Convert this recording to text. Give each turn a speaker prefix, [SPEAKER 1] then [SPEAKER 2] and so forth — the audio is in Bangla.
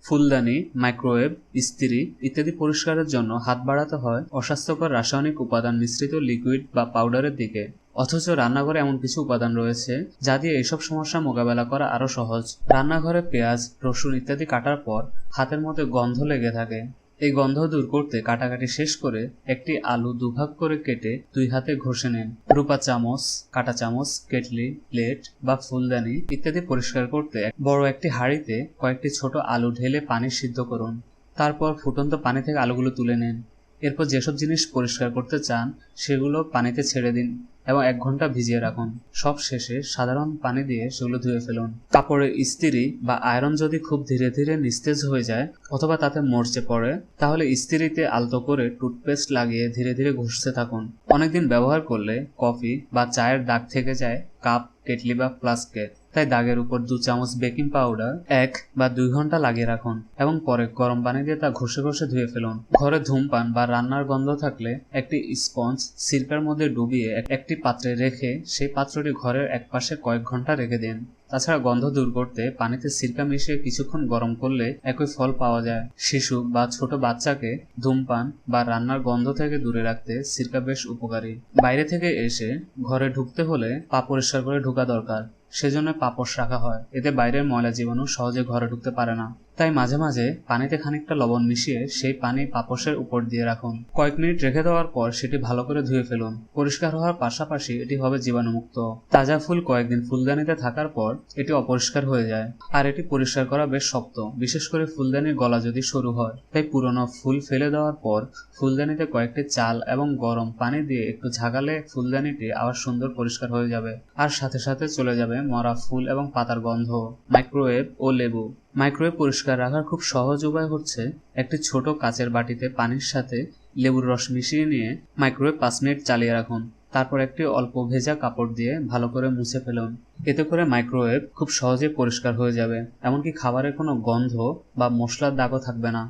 [SPEAKER 1] ফুলদানি, মাইক্রোওয়েভ, ইস্ত্রি ইত্যাদি পরিষ্কারের জন্য হাত বাড়াতে হয় অস্বাস্থ্যকর রাসায়নিক উপাদান মিশ্রিত লিকুইড বা পাউডারের দিকে। অথচ রান্নাঘরে এমন কিছু উপাদান রয়েছে যা দিয়ে এইসব সমস্যা মোকাবেলা করা আরো সহজ। রান্নাঘরে পেঁয়াজ, রসুন ইত্যাদি কাটার পর হাতের মধ্যে গন্ধ লেগে থাকে। এই গন্ধ দূর করতে কাটাকাটি শেষ করে একটি আলু দুভাগ করে কেটে 2 হাতে ঘষে নেন। রূপা চামচ, কাঁটা চামচ, কেটলি, প্লেট বা ফুলদানি ইত্যাদি পরিষ্কার করতে বড় একটি হাঁড়িতে কয়েকটি ছোট আলু ঢেলে পানি সিদ্ধ করুন। তারপর ফুটন্ত পানি থেকে আলুগুলো তুলে নিন। এরপর যেসব জিনিস পরিষ্কার করতে চান সেগুলো পানিতে ছেড়ে দিন এবং 1 ঘন্টা ভিজিয়ে রাখুন। সব শেষে সাধারণ পানি দিয়ে সেগুলো ধুয়ে ফেলুন। কাপড়ের ইস্ত্রি বা আয়রন যদি খুব ধীরে ধীরে নিস্তেজ হয়ে যায় অথবা তাতে মরচে পড়ে, তাহলে ইস্ত্রিতে আলতো করে টুথপেস্ট লাগিয়ে ধীরে ধীরে ঘষতে থাকুন। অনেকদিন ব্যবহার করলে কফি বা চায়ের দাগ থেকে যায় কাপ, কেটলি বা ফ্লাস্কে। তাই দাগের উপর 2 চামচ বেকিং পাউডার 1 বা 2 ঘন্টা লাগিয়ে রাখুন এবং পরে গরম পানি দিয়ে তা ঘষে ঘষে ধুয়ে ফেলুন। ঘরে ধূমপান বা রান্নার গন্ধ থাকলে একটি স্পঞ্জ সিরকার মধ্যে ডুবিয়ে একটি পাত্রে রেখে সেই পাত্রটি ঘরের একপাশে কয়েক ঘন্টা রেখে দিন। তাছাড়া গন্ধ দূর করতে পানিতে সিরকা মিশিয়ে কিছুক্ষণ গরম করলে একই ফল পাওয়া যায়। শিশু বা ছোট বাচ্চাকে ধূমপান বা রান্নার গন্ধ থেকে দূরে রাখতে সিরকা বেশ উপকারী। বাইরে থেকে এসে ঘরে ঢুকতে হলে পা পরিষ্কার করে ঢোকা দরকার। সেজন্য পাপোশ রাখা হয়, এতে বাইরের ময়লা জীবাণু সহজে ঘরে ঢুকতে পারে না। তাই মাঝে মাঝে পানিতে খানিকটা লবণ মিশিয়ে সেই পানি পাপোশের উপর দিয়ে রাখুন। কয়েক মিনিট রেখে দেওয়ার পর সেটি ভালো করে ধুয়ে ফেলুন। পরিষ্কার হওয়ার পাশাপাশি এটি হবে জীবাণুমুক্ত। তাজা ফুল কয়েকদিন ফুলদানিতে থাকার পর এটি অপরিষ্কার হয়ে যায় আর এটি পরিষ্কার করা বেশ শক্ত, বিশেষ করে ফুলদানির গলা যদি সরু হয়। তাই পুরনো ফুল ফেলে দেওয়ার পর ফুলদানিতে কয়েকটি চাল এবং গরম পানি দিয়ে একটু ঝাঁকালে ফুলদানিটি আবার সুন্দর পরিষ্কার হয়ে যাবে আর সাথে সাথে চলে যাবে মরা ফুল এবং পাতার গন্ধ। মাইক্রোওয়েভ ও লেবু। মাইক্রোওয়েভ পরিষ্কার রাখার খুব সহজ উপায় হচ্ছে একটি ছোট কাচের বাটিতে পানির সাথে লেবুর রস মিশিয়ে নিয়ে মাইক্রোওয়েভ 5 মিনিট চালিয়ে রাখুন। তারপর একটি অল্প ভেজা কাপড় দিয়ে ভালো করে মুছে ফেলুন। এতে করে মাইক্রোওয়েভ খুব সহজে পরিষ্কার হয়ে যাবে, এমনকি খাবারের কোনো গন্ধ বা মশলার দাগও থাকবে না।